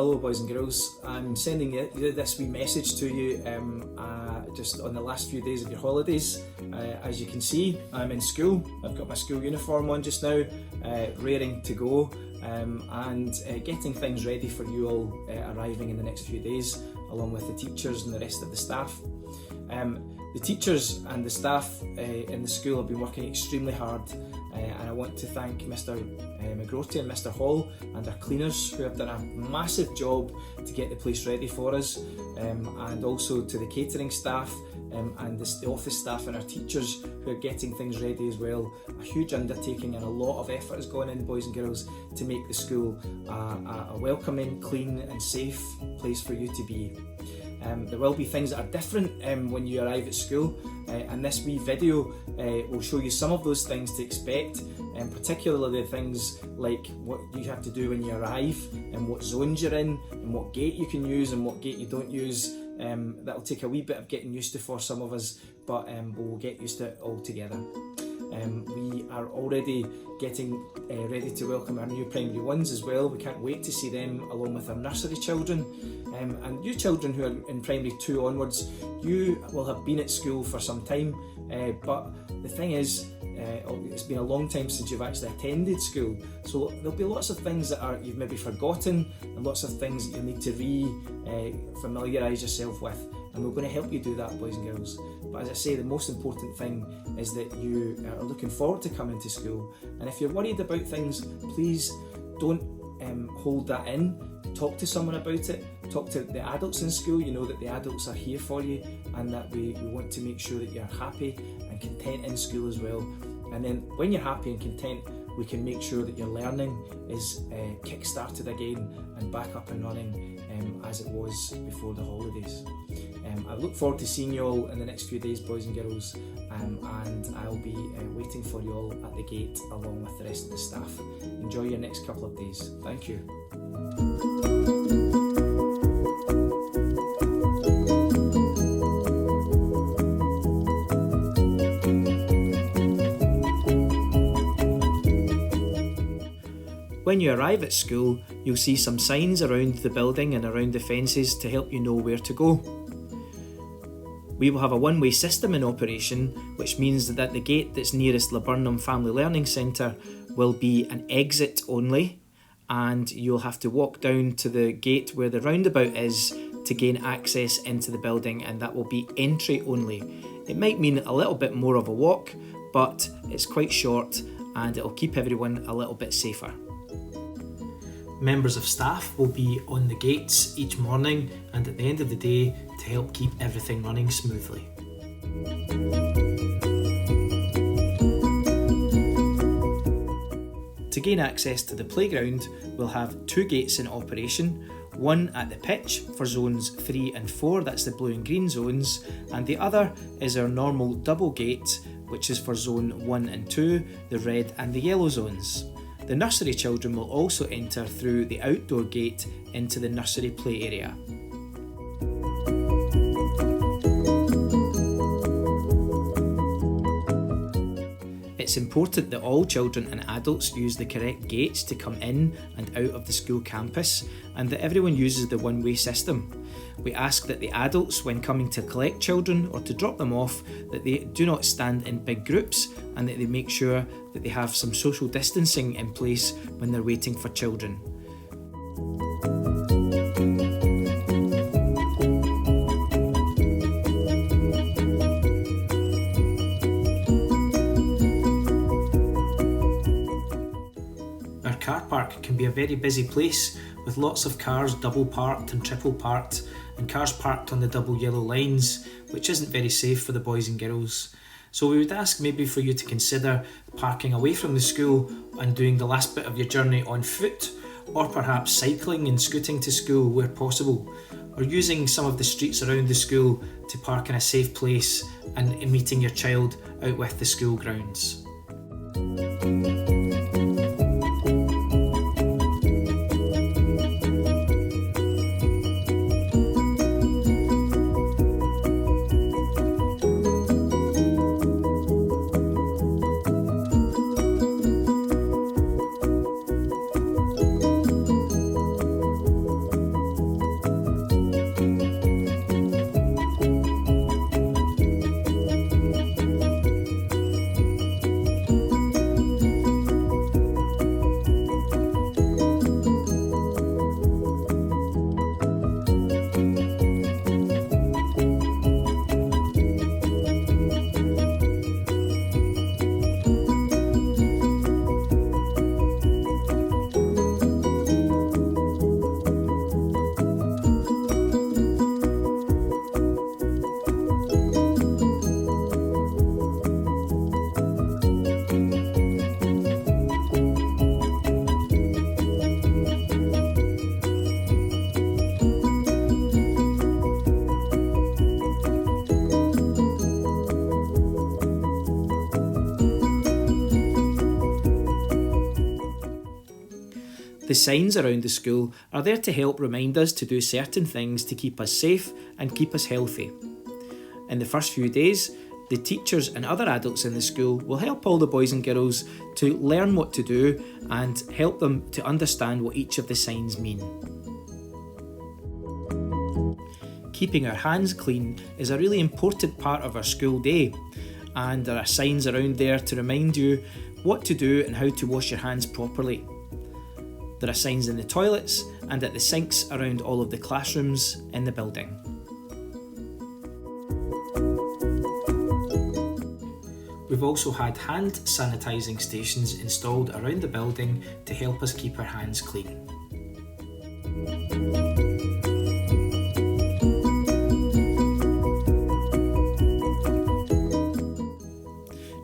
Hello boys and girls, I'm sending this wee message to you just on the last few days of your holidays. As you can see, I'm in school. I've got my school uniform on just now, raring to go, and getting things ready for you all arriving in the next few days, along with the teachers and the rest of the staff. The teachers and the staff in the school have been working extremely hard, and I want to thank Mr McGrotty and Mr Hall and our cleaners who have done a massive job to get the place ready for us, and also to the catering staff and the office staff and our teachers who are getting things ready as well. A huge undertaking and a lot of effort has gone in, boys and girls, to make the school a welcoming, clean and safe place for you to be. There will be things that are different when you arrive at school, and this wee video will show you some of those things to expect, particularly the things like what you have to do when you arrive and what zones you're in and what gate you can use and what gate you don't use. That'll take a wee bit of getting used to for some of us, but we'll get used to it all together. We are already getting ready to welcome our new primary ones as well. We can't wait to see them along with our nursery children. And you children who are in primary 2 onwards, you will have been at school for some time, but the thing is, it's been a long time since you've actually attended school, so there'll be lots of things that you've maybe forgotten and lots of things that you need to familiarise yourself with, and we're going to help you do that, boys and girls. But as I say, the most important thing is that you are looking forward to coming to school, and if you're worried about things, please don't hold that in. Talk to someone about it. Talk to the adults in school. You know that the adults are here for you, and that we want to make sure that you're happy and content in school as well. And then when you're happy and content, we can make sure that your learning is kick-started again and back up and running as it was before the holidays. I look forward to seeing you all in the next few days, boys and girls, and I'll be waiting for you all at the gate along with the rest of the staff. Enjoy your next couple of days. Thank you. When you arrive at school, you'll see some signs around the building and around the fences to help you know where to go. We will have a one-way system in operation, which means that the gate that's nearest Laburnum Family Learning Centre will be an exit only, and you'll have to walk down to the gate where the roundabout is to gain access into the building, and that will be entry only. It might mean a little bit more of a walk, but it's quite short and it'll keep everyone a little bit safer. Members of staff will be on the gates each morning and at the end of the day to help keep everything running smoothly. To gain access to the playground, we'll have 2 gates in operation, one at the pitch for zones 3 and 4, that's the blue and green zones, and the other is our normal double gate, which is for zone 1 and 2, the red and the yellow zones. The nursery children will also enter through the outdoor gate into the nursery play area. It's important that all children and adults use the correct gates to come in and out of the school campus, and that everyone uses the one-way system. We ask that the adults, when coming to collect children or to drop them off, that they do not stand in big groups and that they make sure that they have some social distancing in place when they're waiting for children. Our car park can be a very busy place with lots of cars double parked and triple parked, and cars parked on the double yellow lines, which isn't very safe for the boys and girls. So we would ask maybe for you to consider parking away from the school and doing the last bit of your journey on foot, or perhaps cycling and scooting to school where possible, or using some of the streets around the school to park in a safe place and meeting your child out with the school grounds. The signs around the school are there to help remind us to do certain things to keep us safe and keep us healthy. In the first few days, the teachers and other adults in the school will help all the boys and girls to learn what to do and help them to understand what each of the signs mean. Keeping our hands clean is a really important part of our school day, and there are signs around there to remind you what to do and how to wash your hands properly. There are signs in the toilets and at the sinks around all of the classrooms in the building. We've also had hand sanitising stations installed around the building to help us keep our hands clean.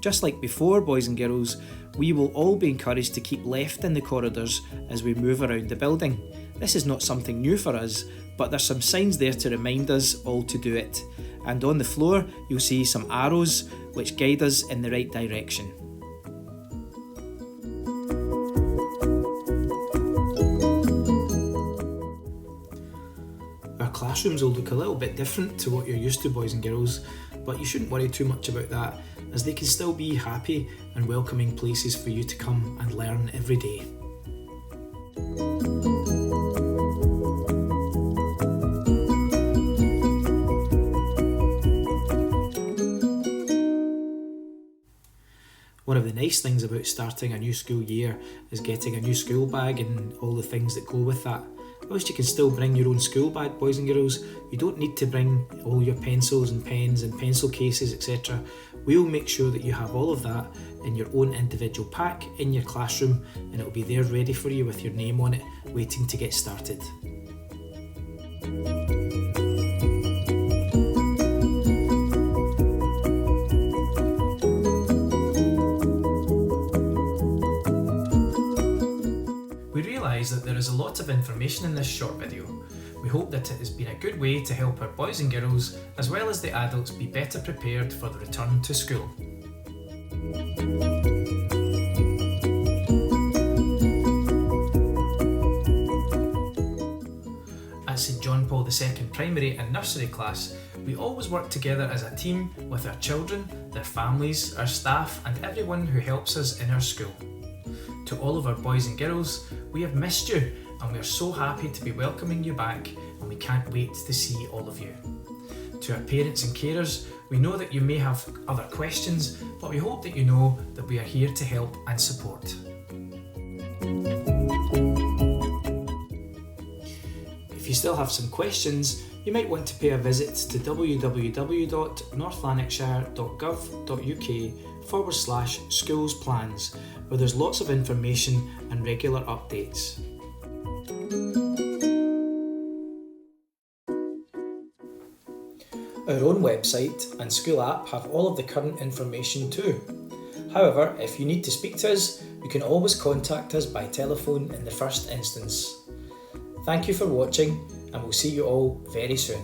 Just like before, boys and girls, we will all be encouraged to keep left in the corridors as we move around the building. This is not something new for us, but there's some signs there to remind us all to do it. And on the floor, you'll see some arrows which guide us in the right direction. Our classrooms will look a little bit different to what you're used to, boys and girls, but you shouldn't worry too much about that, as they can still be happy and welcoming places for you to come and learn every day. One of the nice things about starting a new school year is getting a new school bag and all the things that go with that. Whilst you can still bring your own school bag, boys and girls, you don't need to bring all your pencils and pens and pencil cases, etc. We'll make sure that you have all of that in your own individual pack in your classroom, and it'll be there ready for you with your name on it, waiting to get started. We realise that there is a lot of information in this short video. We hope that it has been a good way to help our boys and girls, as well as the adults, be better prepared for the return to school. At St John Paul II primary and nursery class, we always work together as a team with our children, their families, our staff and everyone who helps us in our school. To all of our boys and girls, we have missed you and we are so happy to be welcoming you back, and we can't wait to see all of you. To our parents and carers, we know that you may have other questions, but we hope that you know that we are here to help and support. If you still have some questions, you might want to pay a visit to www.northlanarkshire.gov.uk/schools-plans, where there's lots of information and regular updates. Our own website and school app have all of the current information too. However, if you need to speak to us, you can always contact us by telephone in the first instance. Thank you for watching, and we'll see you all very soon.